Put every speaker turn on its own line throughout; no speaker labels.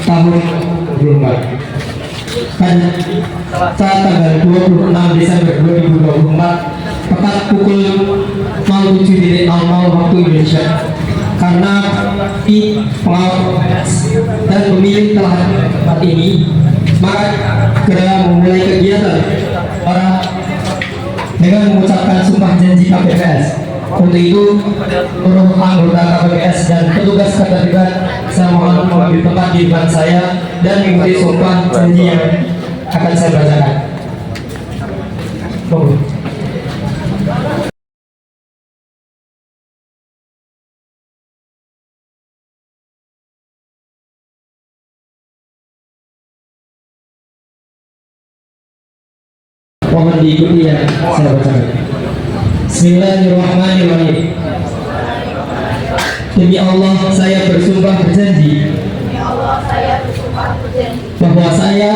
tahun 2024. Pada saat tanggal 26 Desember 2024 tepat pukul 07.00 waktu Indonesia, karena di pengawal dan pemilih telah tempat ini, maka segera memulai kegiatan para dengan mengucapkan sumpah janji KPPS. Untuk itu, seluruh anggota KPPS dan petugas ketertiban saya mohon mengambil tempat di depan saya dan mengikuti sumpah janji yang akan saya bacakan. Mohon diikuti yang saya bacakan. Bismillahirrahmanirrahim. Demi Allah, saya bersumpah berjanji bahwa saya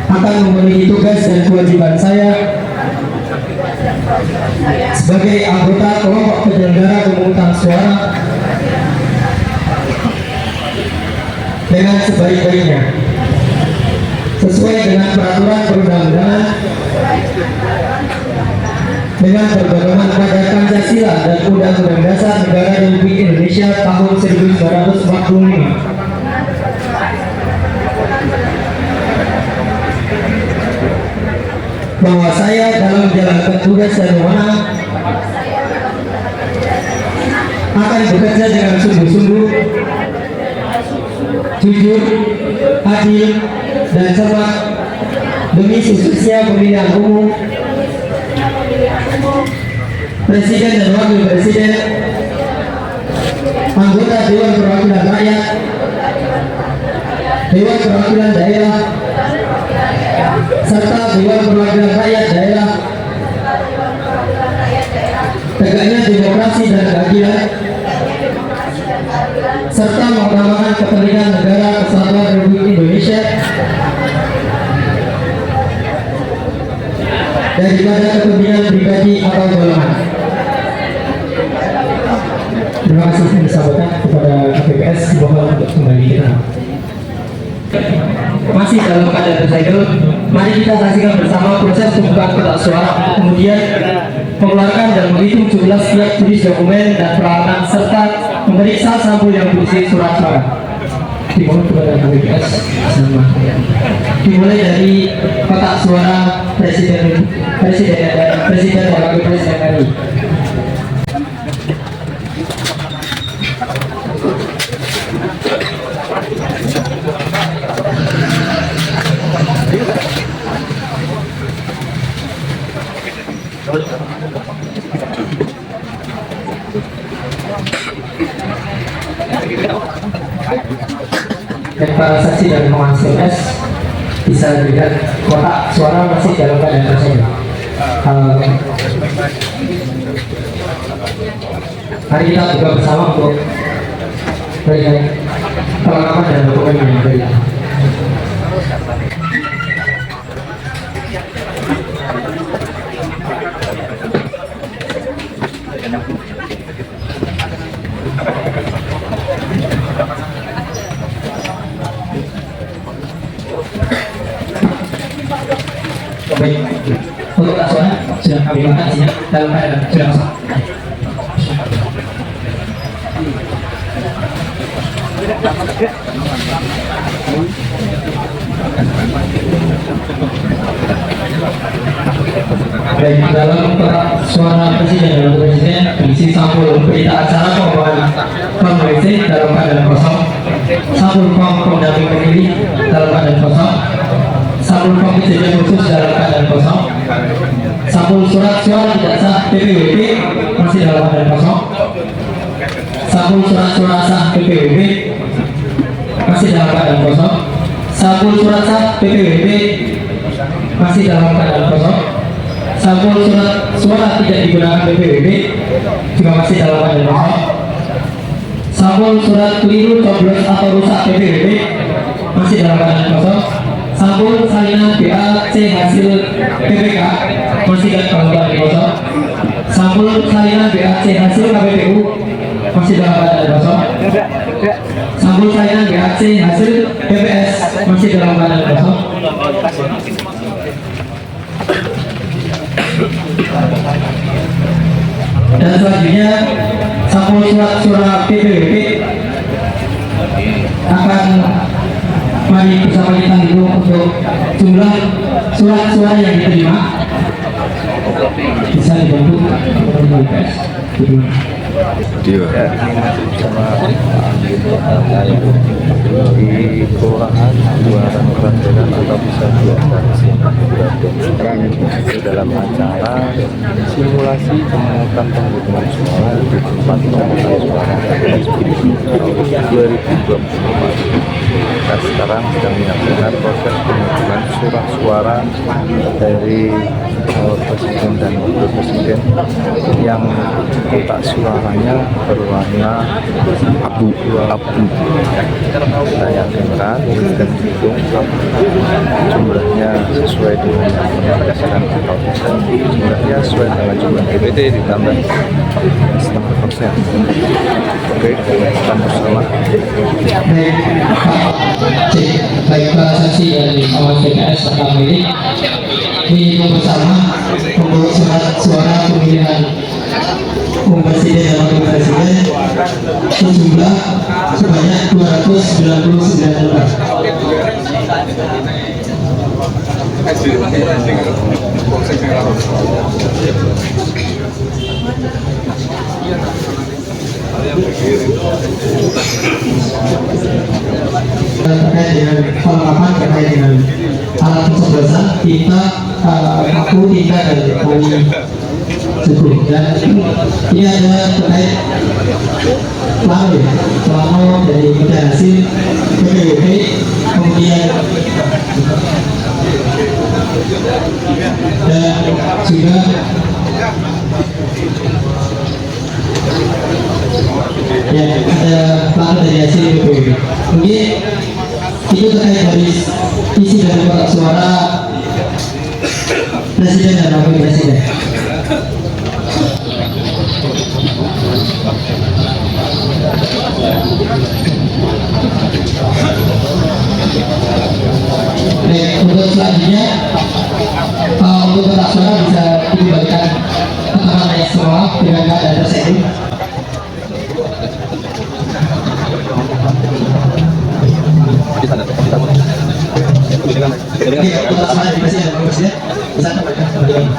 akan memenuhi tugas dan kewajiban saya sebagai anggota kelompok penyelenggara pemungutan suara dengan sebaik-baiknya, sesuai dengan peraturan perundang-undangan, dengan berpedoman pada Pancasila dan Undang-Undang Dasar Negara Republik Indonesia tahun 1945. Bahwa saya dalam menjalankan tugas dan wewenang akan bekerja dengan sungguh-sungguh, jujur, adil, dan cermat demi suksesnya pemilihan umum Presiden dan Wakil Presiden, anggota Dewan Perwakilan Rakyat, Dewan Perwakilan Daerah, serta Dewan Perwakilan Rakyat Daerah, tegaknya demokrasi dan keadilan, serta mengutamakan kepentingan negara kesatuan Republik Indonesia daripada kepentingan pribadi atau golongan. Terima kasih yang disampaikan kepada KPPS di bawah untuk kembali kita. Masih dalam keadaan tersegel, mari kita saksikan bersama proses pembukaan kotak suara, kemudian mengeluarkan dan menghitung jumlah setiap jenis dokumen dan peralatan serta memeriksa sampul yang berisi surat suara. Dimohon kepada KPPS dimulai dari kotak suara presiden dan wakil presiden RI. Dan para saksi dan pengawas TPS bisa dilihat kotak suara masih dalam keadaan tersegel. Mari kita buka bersama untuk melihat perlengkapan dan dokumen yang ada. Baik, untuk suara sudah kami makan isinya dalam keadaan sudah masak. Baik, dalam kotak suara presiden dan wakil presiden berisi sampul berita acara pembukaan PMWC dalam keadaan kosong, sampul form pendamping pemilih dalam keadaan kosong, sampul form kejadian khusus dalam keadaan kosong, sampul surat suara tidak sah PPWP masih dalam keadaan kosong, sampul surat suara sah PPWP masih dalam keadaan kosong, sampul surat sah PPWP masih dalam keadaan kosong, sampul surat suara tidak digunakan PPWP juga masih dalam keadaan kosong, sampul surat keliru coblos atau rusak PPWP masih dalam keadaan kosong, sampul salinan BAC hasil PPK masih dalam keadaan kosong, sampul salinan BAC hasil KPPU masih dalam keadaan kosong, sampul sampul salinan GAC hasil PPS masih dalam keadaan kosong. Dan selanjutnya sampul surat PPWP akan mari bersama kita hitung untuk jumlah surat suara yang diterima. Bisa dibantu oleh PPS.
Dia di kelurahan jualan kerajaan atau bisa dilakukan dalam acara simulasi pemungutan penghitungan suara di tempat pemungutan suara tahun 2024. Kita sekarang sedang menyaksikan proses penghitungan surat suara dari presiden dan wakil presiden yang kotak suaranya berwarna abu-abu. Kita yakinkan dan hitung jumlahnya sesuai dengan yang menyaksikan atau tidak. Jumlahnya sesuai dengan jumlah DPT ditambah 0,5%. Oke, kita bersama.
Baik para saksi dari awal PKS pertama ini dihitung bersama untuk surat suara pemilihan presiden dan wakil presiden sejumlah sebanyak 299 lembar. Terkait dengan kelengkapan terkait dengan alat pencoblosan kita aku tinta dan kami cukup, dan ini ada terkait lama dari hasil PPWP, kemudian dan juga ya ada plano dari hasil PPWP. Kemudian itu terkait dari isi dari kotak suara presiden dan wakil presiden. Untuk selanjutnya untuk kotak suara bisa dikembalikan ke teman yang semua dengan keadaan tersedia. Kotak suara di presiden dan wakil presiden bisa kembalikan kembali.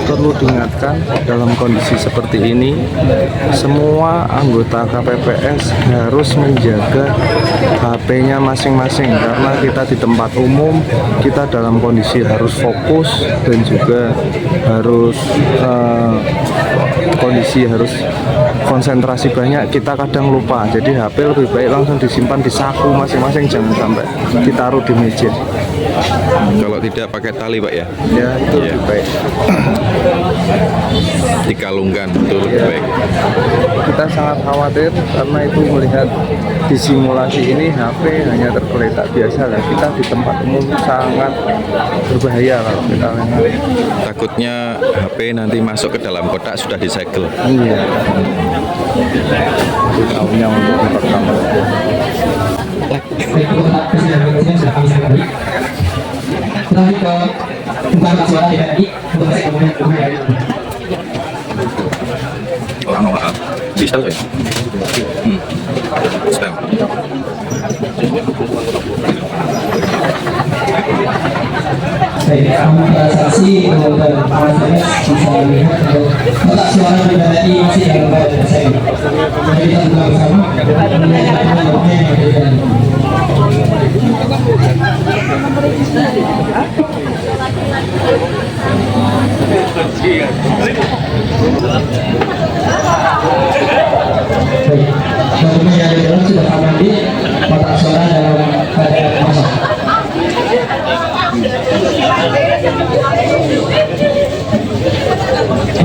Perlu diingatkan, dalam kondisi seperti ini semua anggota KPPS harus menjaga HP-nya masing-masing, karena kita di tempat umum, kita dalam kondisi harus fokus dan juga harus kondisi harus konsentrasi banyak, kita kadang lupa. Jadi HP lebih baik langsung disimpan di saku masing-masing, jangan sampai ditaruh di meja.
Kalau tidak pakai tali Pak ya?
Ya, itu lebih baik.
Dikalungkan, itu lebih baik.
Kita sangat khawatir karena itu melihat di simulasi ini HP hanya tergeletak biasa lah. Kita di tempat umum sangat berbahaya kalau kita lihat.
Takutnya HP nanti masuk ke dalam kotak sudah disegel.
Iya. Itu tahunya untuk pertama.
Terakhir ke tempat suara tidak lagi untuk saya kemudian
Bisa ya? Stem.
Baik, para saksi dan para saya bisa melihat untuk kotak suara pribadi masih dalam keadaan saya. Jadi kita buka bersama melihat nomornya yang berbeda. Baik, dokumen yang di dalam sudah kami kotak suara dalam keadaan kosong.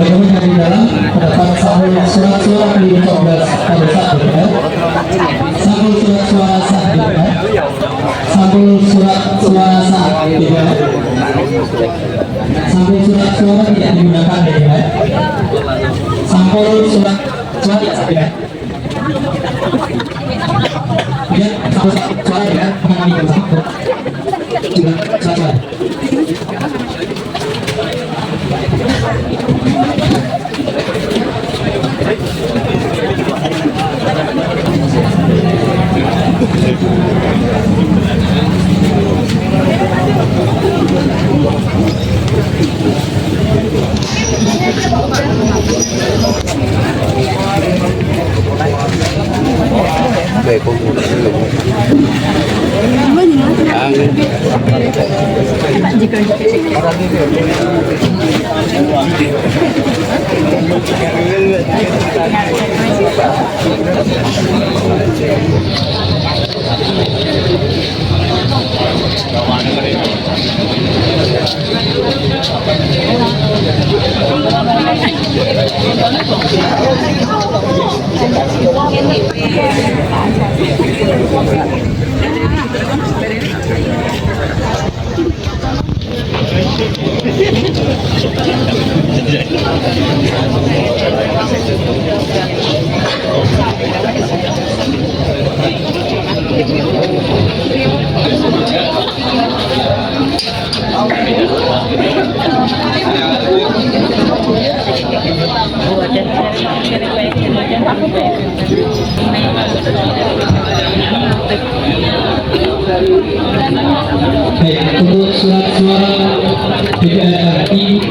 Dokumen yang di dalam terdapat sampul surat suara pemilu coblos pada saat DPR, sampul surat suara sah DPR, sampul surat suara sah DPR, Sampul surat suara tidak digunakan ya. Sampul surat suara tidak sampai. Kemudian sampul suara ya akan kami gunakan juga surat suara. Baik, untuk surat suara DPR RI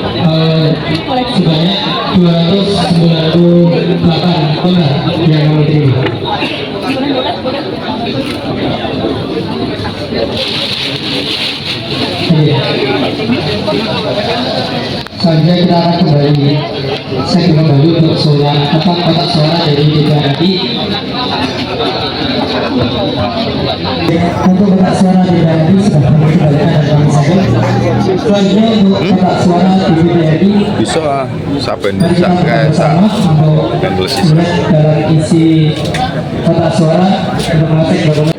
sebanyak 298 orang yang kami terima. Selanjutnya kita akan kembali untuk suara kotak suara dari DPR RI. Untuk kotak suara DPR RI sudah kami kembalikan dan kami sampaikan. Selanjutnya untuk kotak suara DPR RI
Bisa saben
mari kita bersama untuk melihat dalam isi kotak suara untuk mengecek bagaimana.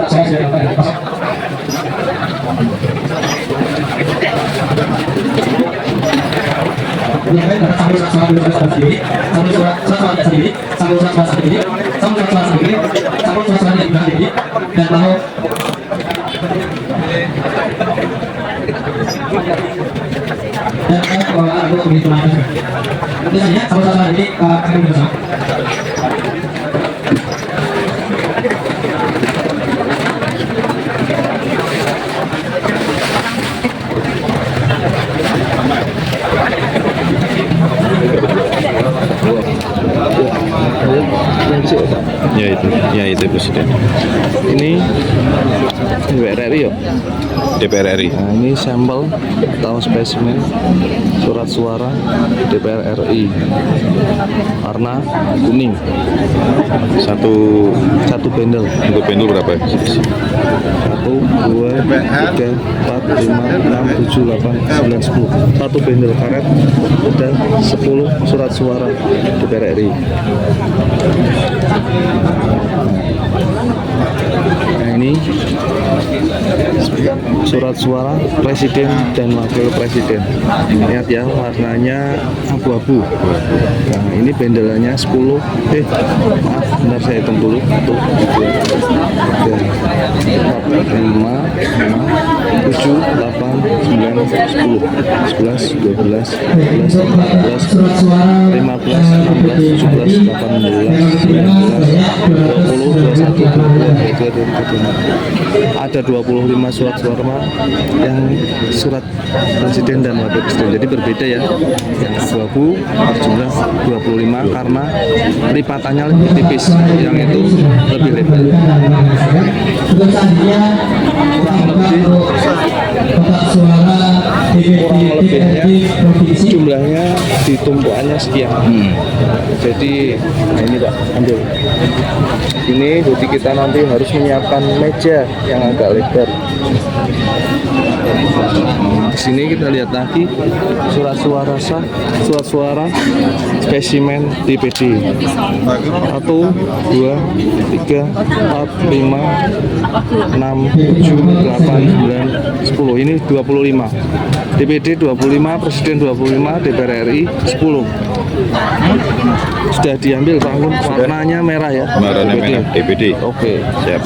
Saya sudah dapat kosong. Dan tahu dan pengelolaan untuk penghitungan itu. Biasanya sama-sama ini kami bersama.
Ya itu presiden.
Ini DPR RI ya?
DPR RI.
Nah, ini sampel atau spesimen surat suara DPR RI warna kuning.
Satu
Bendel.
untuk bendel berapa?
1, 2, 3, 4, 5, 6, 7, 8, 9, 10. Satu bendel karet dan 10 surat suara DPR RI. Nah, ini surat suara presiden dan wakil presiden. Lihat ya, warnanya abu-abu. Nah, ini bendelanya 10. Maaf, bentar saya hitung dulu. 1, 2, 3, 4, 5, 7, 8, 9, 10, 11, 12, 13, 14, 15, 16, 17, 18, 19, 20, 21, ada 25 surat suara yang surat presiden dan wakil presiden, jadi berbeda ya. Yang abu-abu berjumlah 25 karena lipatannya lebih tipis, yang itu lebih lebar.
Untuk selanjutnya kotak suara DPRD provinsi
Jumlahnya di tumpuannya sekian. Jadi nah ini Pak, ambil ini. Jadi kita nanti harus menyiapkan meja yang agak lebar. Di sini kita lihat lagi surat suara sah, surat suara spesimen DPD 1, 2, 3, 4, 5, 6, 7, 8, 9, 10. Ini 25. DPD 25, Presiden 25, DPR RI 10. Sudah diambil Pak Anggun, warnanya merah ya?
Warnanya merah DPD.
Oke.
Siap.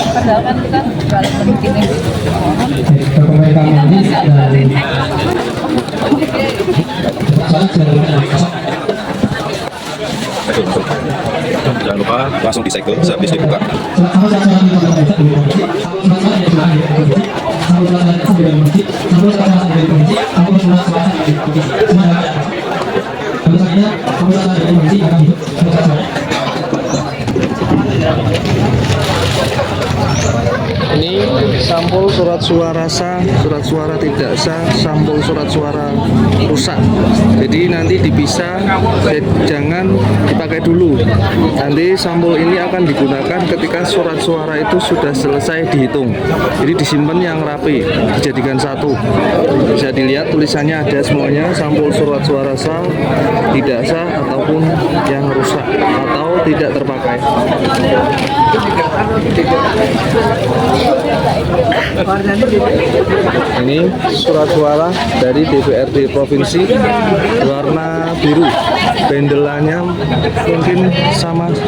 Kepemilikan medis dari
Jangan lupa langsung disegel sehabis dibuka.
Ini sampul surat suara sah, surat suara tidak sah, sampul surat suara rusak. Jadi nanti dipisah, jangan dipakai dulu. Nanti sampul ini akan digunakan ketika surat suara itu sudah selesai dihitung. Jadi disimpan yang rapi, dijadikan satu. Bisa dilihat tulisannya ada semuanya, sampul surat suara sah, tidak sah, ataupun yang rusak atau tidak terpakai. Ini surat suara dari DPRD provinsi warna biru, bendelannya mungkin sama 10.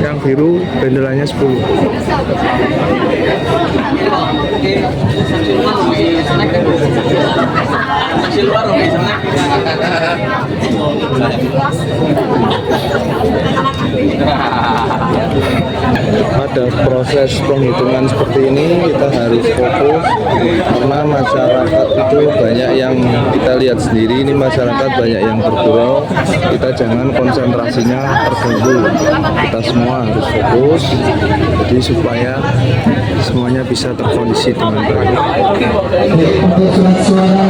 Yang biru bendelannya 10. Pada proses penghitungan seperti ini kita harus fokus karena masyarakat itu banyak yang kita lihat sendiri, ini masyarakat banyak yang bergurau, kita jangan konsentrasinya terganggu, kita semua harus fokus jadi supaya semuanya bisa terkondisi dengan baik.
Untuk surat suara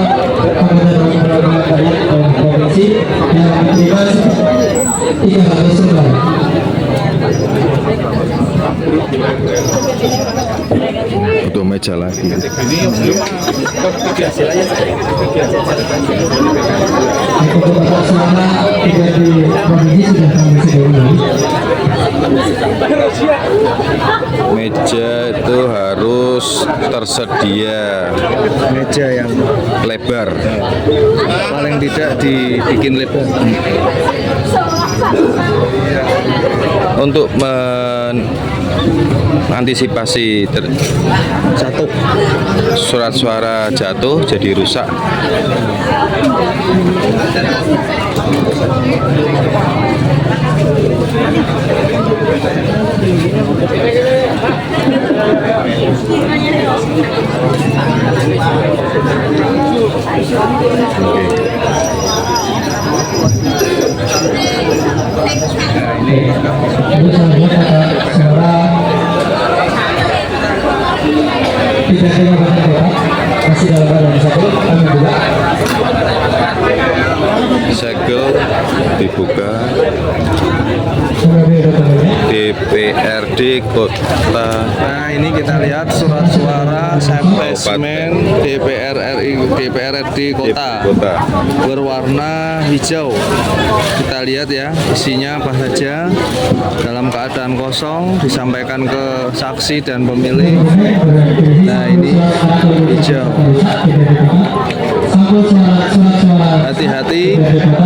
provinsi yang bebas 300 lembar.
Butuh meja lagi.
Untuk surat suara tiga di provinsi sudah kami sediakan.
Meja itu harus tersedia
Meja yang
lebar.
paling tidak dibikin lebar.
Untuk mengantisipasi
Jatuh.
surat suara jatuh jadi rusak.
Untuk selanjutnya suara tidak terima masih dalam keadaan satu kami buka.
Segel dibuka. DPRD Kota.
Nah, ini kita lihat surat suara spesimen DPRD Kota berwarna hijau. Kita lihat ya isinya apa saja, dalam keadaan kosong, disampaikan ke saksi dan pemilih. Nah, ini hijau. Hati-hati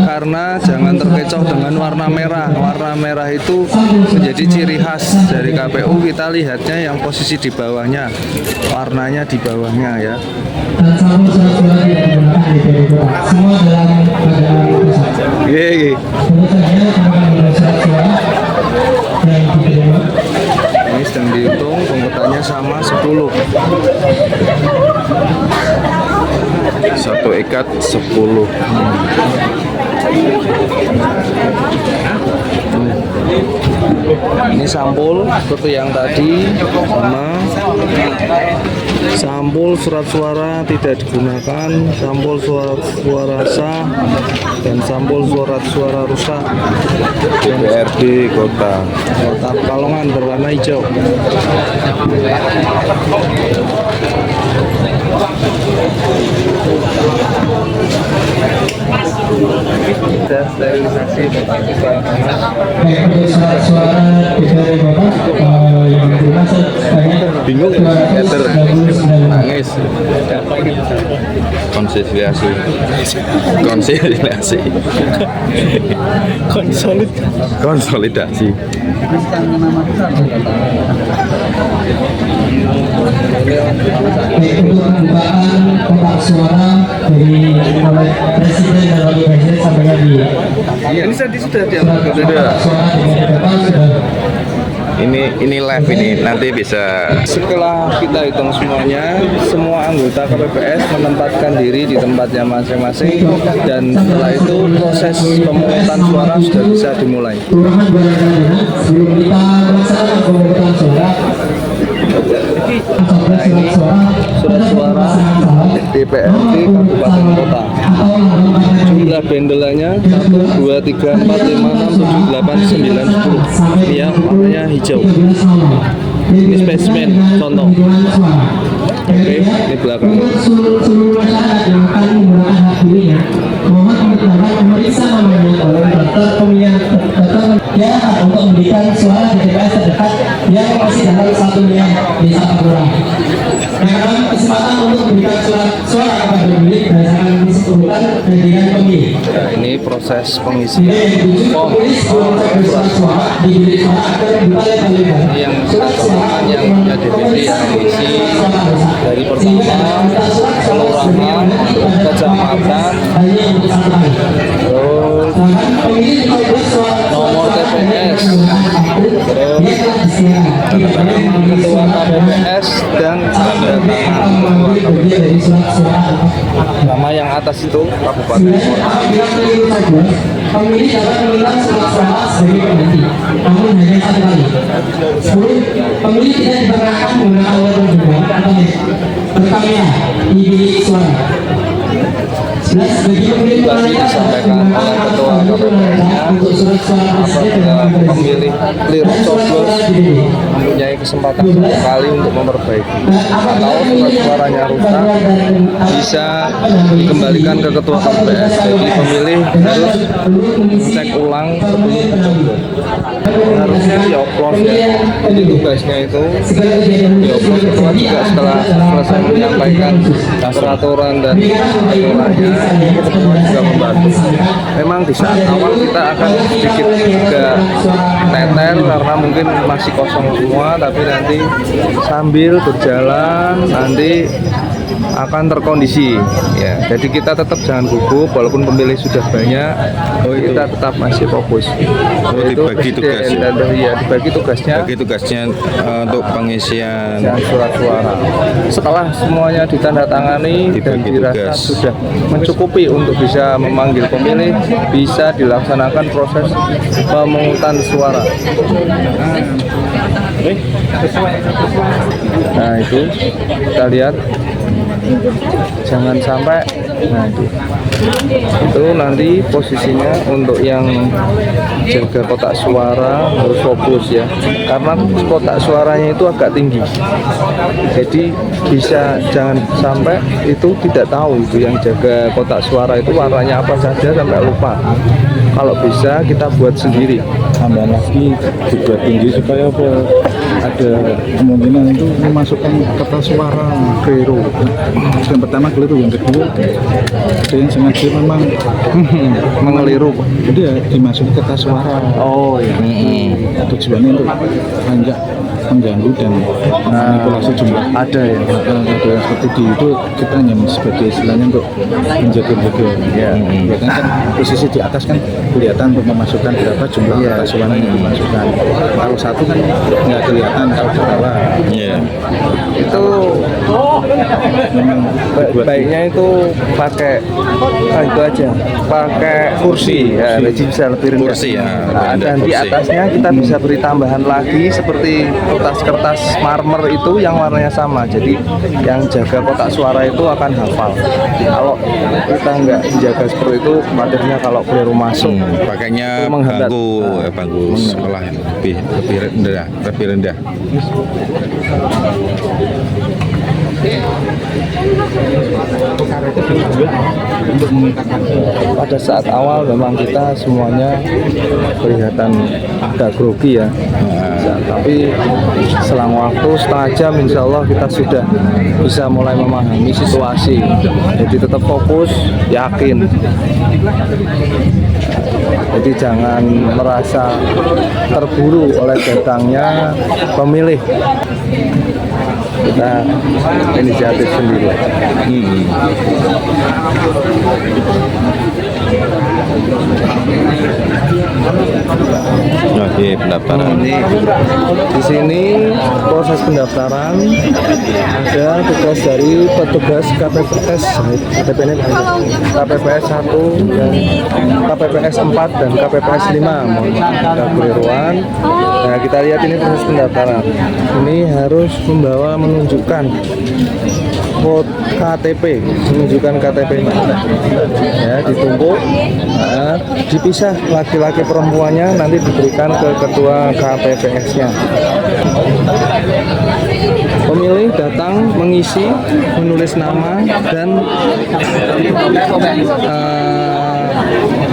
karena jangan terkecoh dengan warna merah. Warna merah itu menjadi ciri khas dari KPU. Kita lihatnya yang posisi di bawahnya, warnanya di bawahnya ya.
Dan sampul surat-surat yang digunakan di DPRD Kota semua dalam keadaan rusak. Tentu saja teman-teman surat-suara yang diterima.
Ini sedang dihitung, pengurutannya sama 10.
Satu ikat 10.
Ini sampul seperti yang tadi sama Sampul surat suara tidak digunakan, sampul surat suara sah, dan sampul surat suara rusak.
DPRD Kota.
Kota Pekalongan berwarna hijau. Dan sterilisasi
Baik, untuk surat-suara DPRD Kota yang dimaksud sebanyak
Bingung,
299.
nangis. Konsiliasi. Konsolidasi. Konsolidasi.
Baik, untuk pembukaan kotak suara dari oleh Presiden dan Wakil Presiden sampainya di
ini tadi sudah
surat kotak suara DPRD Kota sudah.
Ini live ini nanti bisa.
Setelah kita hitung semuanya, semua anggota KPPS menempatkan diri di tempatnya masing-masing, dan setelah itu proses pemungutan suara sudah bisa dimulai.
Kelurahan Barangkali sebelum kita melaksanakan pemungutan suara,
Nah, ini surat suara DPRD Kabupaten Kota. Jumlah bendelanya 1, 2, 3, 4, 5, 6, 7, 8, 9, 10. Ini yang warnanya hijau. Ini spesimen contoh. Oke, ini belakang.
Untuk seluruh masyarakat yang akan menggunakan hak pilihnya, mohon untuk dapat memeriksa namanya oleh daftar pemilihan data untuk memberikan suara di TPS terdekat yang masih dalam satu wilayah desa Pagura. Dalam kesempatan untuk memberikan suara kepada pemilih berdasarkan misi urutan dan dengan pemilih.
Nah, ini proses pengisian form
Surat suara di bilik suara akan dibuka lebar-lebar.
ini yang teman-teman yang punya DPD yang mengisi dari pertama kelurahan, kecamatan, terus nomor TPS, terus ketua KPPS, dan tanda tangan nama yang atas itu Kabupaten Kota.
Pemilih dapat meminta surat suara sebagai pengganti, namun hanya satu kali. 10. Pemilih tidak diperkenankan menggunakan layar kedua atau berkamera di bilik suara. 11. Bagi pemilih
Tadi disampaikan oleh ketua KPPS-nya
untuk surat suara presiden dan
apabila
wakil
pemilih
presiden.
clear
Surat suara
coblos
di bilik.
mempunyai kesempatan satu kali untuk memperbaiki. Kalau surat suaranya rusak, bisa dikembalikan ke ketua KPPS. Jadi pemilih harus cek ulang sebelum mencoblos. Harusnya dioplos ya. Jadi tugasnya itu dioplos ketua juga setelah selesai menyampaikan peraturan dan aturannya, ketua juga membantu. Memang di saat awal kita akan sedikit juga teter karena mungkin masih kosong semua, tapi nanti sambil berjalan nanti akan terkondisi ya. Jadi kita tetap jangan gugup walaupun pemilih sudah banyak, kita tetap masih fokus.
Dibagi tugas ya?
Ya, dibagi tugasnya.
Bagi tugasnya untuk pengisian
Dan surat suara. Setelah semuanya ditandatangani dan
Dibagi
dirasa
tugas.
sudah mencukupi untuk bisa memanggil pemilih, bisa dilaksanakan proses pemungutan suara. Nah itu kita lihat, jangan sampai, nah itu nanti posisinya untuk yang jaga kotak suara harus fokus ya, karena kotak suaranya itu agak tinggi, jadi bisa jangan sampai itu tidak tahu itu yang jaga kotak suara itu warnanya apa saja sampai lupa. Kalau bisa kita buat sendiri,
tambah lagi dibuat tinggi supaya ada kemungkinan itu memasukkan kertas suara keliru. Yang pertama keliru, yang kedua ada yang sengaja memang
mengeliru.
jadi ya dimasuki kertas suara.
Oh ya.
Tujuannya untuk enggak mengganggu dan memanipulasi jumlah.
Ada ya.
Ada yang seperti itu, kita hanya sebagai istilahnya untuk menjaga-jaga.
Ya.
Biasanya kan posisi di atas kan kelihatan untuk memasukkan berapa jumlah kertas suara yang dimasukkan. Kalau satu kan nggak kelihatan. kalau salah.
Iya.
Itu baiknya itu pakai itu aja, pakai kursi ya, jadi bisa lebih rendah.
Kursi ya,
Nah,
rendah
dan di
kursi.
atasnya kita bisa beri tambahan lagi seperti kertas-kertas marmer itu yang warnanya sama. Jadi yang jaga kotak suara itu akan hafal. Kalau kita nggak jaga seperti itu, khawatirnya kalau keliru masuk
Pakainya
itu menghambat.
bangku sekolah yang lebih rendah.
Pada saat awal memang kita semuanya kelihatan agak grogi ya. Tapi selang waktu setengah jam insya Allah kita sudah bisa mulai memahami situasi. Jadi tetap fokus, yakin. Jadi jangan merasa terburu oleh datangnya pemilih. Kita inisiatif sendiri.
Oke, pendaftaran.
Di sini proses pendaftaran ada tugas dari petugas KPPS, KPPS 1 dan KPPS 4 dan KPPS 5. Ada keliruan. Nah, kita lihat ini proses pendaftaran. Ini harus menunjukkan kode KTP, menunjukkan KTP-nya. Ya, ditumpuk, nah, dipisah laki-laki perempuannya nanti diberikan ke ketua KPPS-nya. Pemilih datang mengisi, menulis nama dan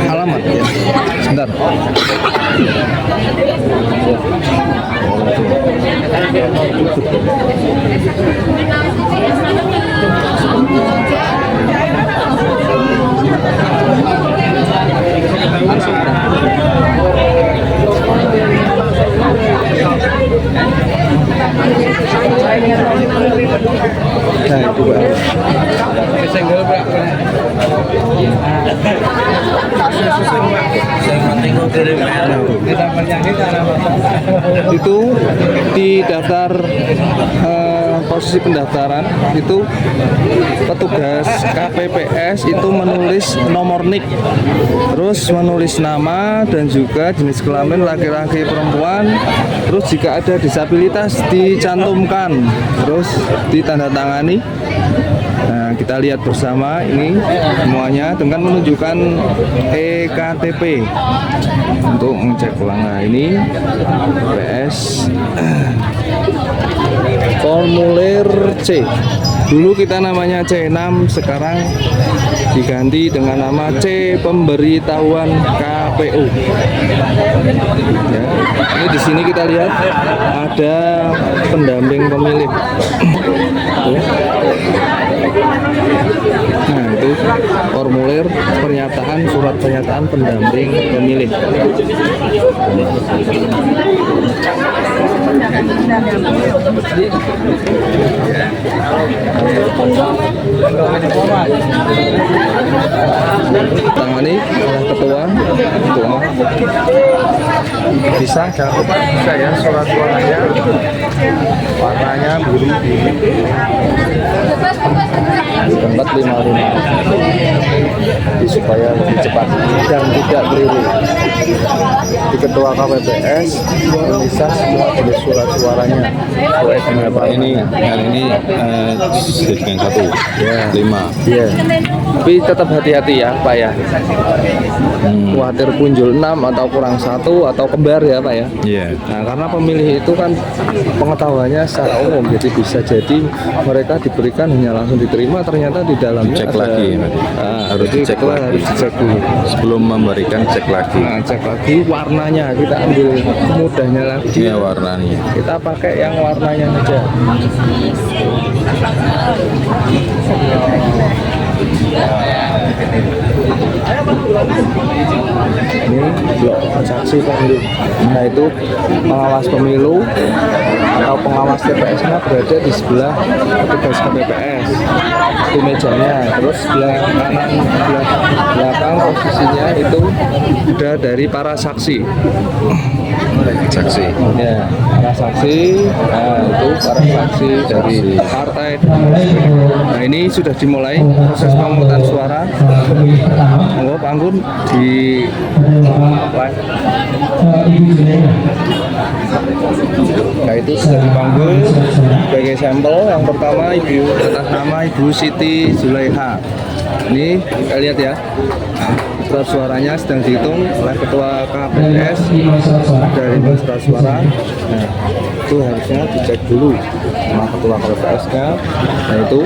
alamat ya. Sebentar. Nah, itu Pak. Itu di daftar posisi pendaftaran itu petugas KPPS itu menulis nomor NIK, terus menulis nama dan juga jenis kelamin laki-laki perempuan, terus jika ada disabilitas dicantumkan, terus ditandatangani. Nah, kita lihat bersama ini semuanya dengan menunjukkan EKTP untuk mengecek ulang. Nah, ini PS formulir C. Dulu kita namanya C6, sekarang diganti dengan nama C pemberitahuan KPU. Ya, ini di sini kita lihat ada pendamping pemilih. Nah, itu formulir pernyataan, surat pernyataan pendamping pemilih. Tangani oleh ketua bisa, jangan lupa bisa ya surat suaranya warnanya biru tempat 5 supaya lebih cepat dan tidak keliru. Di ketua KPPS bisa semua tulis surat suaranya sesuai dengan apa
Ini kali ini dengan 5.
ya. Tapi tetap hati-hati ya Pak ya. Khawatir punjul 6 atau kurang 1 atau kembar ya Pak ya.
Iya.
Nah, karena pemilih itu kan pengetahuannya secara umum, jadi bisa jadi mereka diberikan hanya langsung diterima, ternyata di dalamnya
Cek lagi nanti.
harus dicek lagi, harus dicek dulu.
Sebelum memberikan cek lagi.
Nah, cek lagi warnanya, kita ambil mudahnya lagi.
Ini warnanya.
Kita pakai yang warnanya aja. Ini blok saksi pemilu. Nah itu pengawas pemilu atau pengawas TPS-nya berada di sebelah petugas KPPS. Itu mejanya. Terus sebelah kanan, sebelah belakang posisinya itu ada dari para saksi.
Saksi.
Ya, para saksi. Nah itu para saksi dari partai. Nah ini sudah dimulai proses pemungutan suara.
pemilih pertama
Monggo Pak Anggun di
adalah Ibu Junaida.
Nah itu sudah dipanggil sebagai sampel. Yang pertama ibu atas nama Ibu Siti Zulaiha. Ini kita lihat ya. Surat suaranya sedang dihitung oleh Ketua KPPS. Ada 5 surat suara. Nah itu harusnya dicek dulu sama Ketua KPPS-nya. Nah itu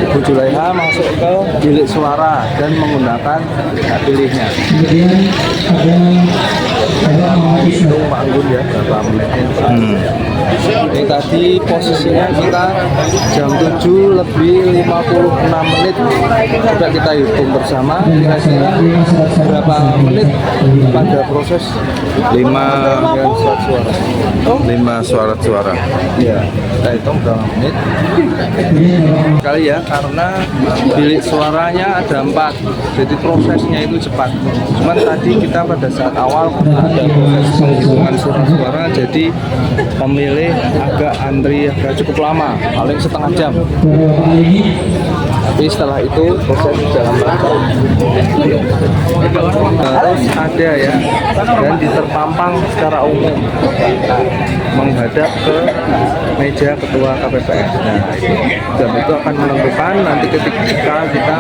Ibu Zulaiha masuk ke bilik suara dan menggunakan hak pilihnya.
Kemudian ada Muhammad Ismail.
Pak Anggun ya, berapa menitnya? Ini tadi posisinya kita jam 7 lebih 56 menit. Sudah kita hitung bersama kira-kira berapa menit pada proses
5
surat suara.
5 suara.
Ya, kita hitung berapa menit kali ya, karena bilik suaranya ada 4, jadi prosesnya itu cepat. Cuman tadi kita pada saat awal ada proses penghitungan surat suara, jadi pemilih agak antri agak cukup lama, paling setengah jam. Tapi setelah itu proses jalan lancar. Terus ada ya, dan diterpampang secara umum menghadap ke meja Ketua KPPS. Nah, dan itu akan menentukan nanti ketika kita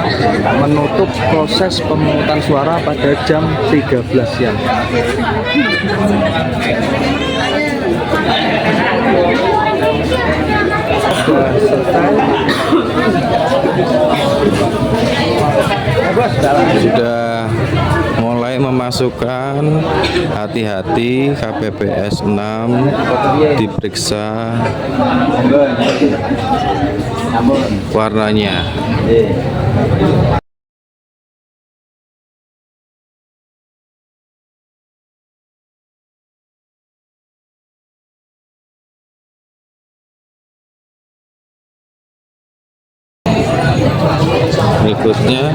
menutup proses pemungutan suara pada jam 13 siang. Sudah selesai.
Sudah mulai memasukkan, hati-hati KPPS 6 diperiksa warnanya. Berikutnya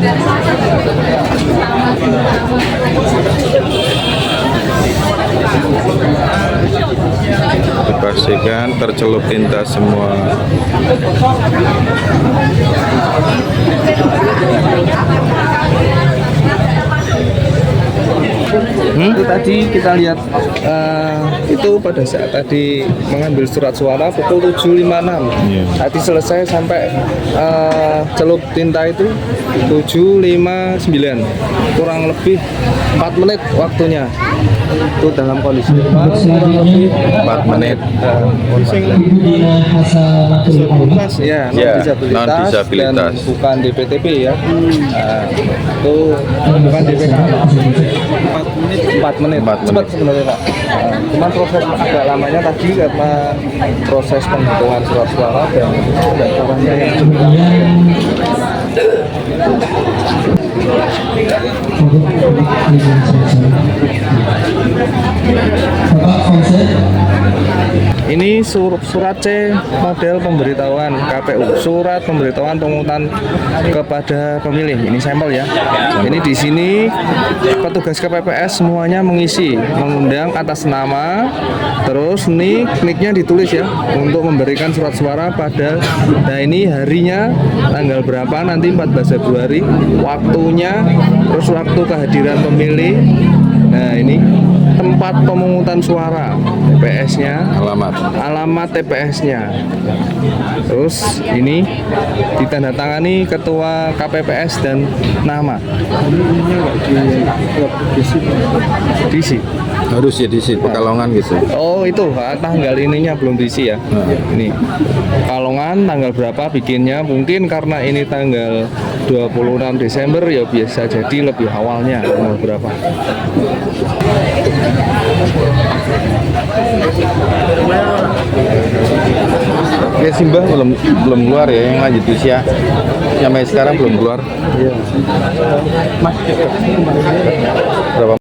dipastikan tercelup tinta semua.
Itu tadi kita lihat itu pada saat tadi mengambil surat suara pukul 7.56. Tadi selesai sampai celup tinta itu 7.59, kurang lebih 4 menit waktunya. Itu dalam kondisi normal, kurang lebih
4 menit.
Ibu Dina Hasanatul Aula.
Ya,
Ya,
non-disabilitas
non-disabilitas.
dan bukan DPTP ya. Nah, itu bukan DPK. 4 menit.
4 menit.
Cepat sebenarnya Pak. Cuman proses agak lamanya tadi karena proses penghitungan surat suara dan pendaftarannya yang cukup lama.
Bapak Fauzan.
Ini surat C model pemberitahuan KPU, surat pemberitahuan pemungutan kepada pemilih. Ini sampel ya. Ini di sini petugas KPPS semuanya mengisi, mengundang atas nama, terus niknya ditulis ya untuk memberikan surat suara pada. Nah ini harinya tanggal berapa nanti 14 Februari, waktunya, terus waktu kehadiran pemilih. Nah ini tempat pemungutan suara, TPS-nya, alamat TPS-nya. Terus ini ditandatangani Ketua KPPS dan nama. Diisi.
Harus ya diisi Pekalongan gitu.
Oh itu tanggal ininya belum diisi ya. Ini Pekalongan tanggal berapa bikinnya? Mungkin karena ini tanggal 26 Desember ya biasa jadi lebih awalnya tanggal berapa.
Ya Simbah belum keluar ya, yang lanjut usia sampai sekarang belum keluar.
Iya.
Mas, berapa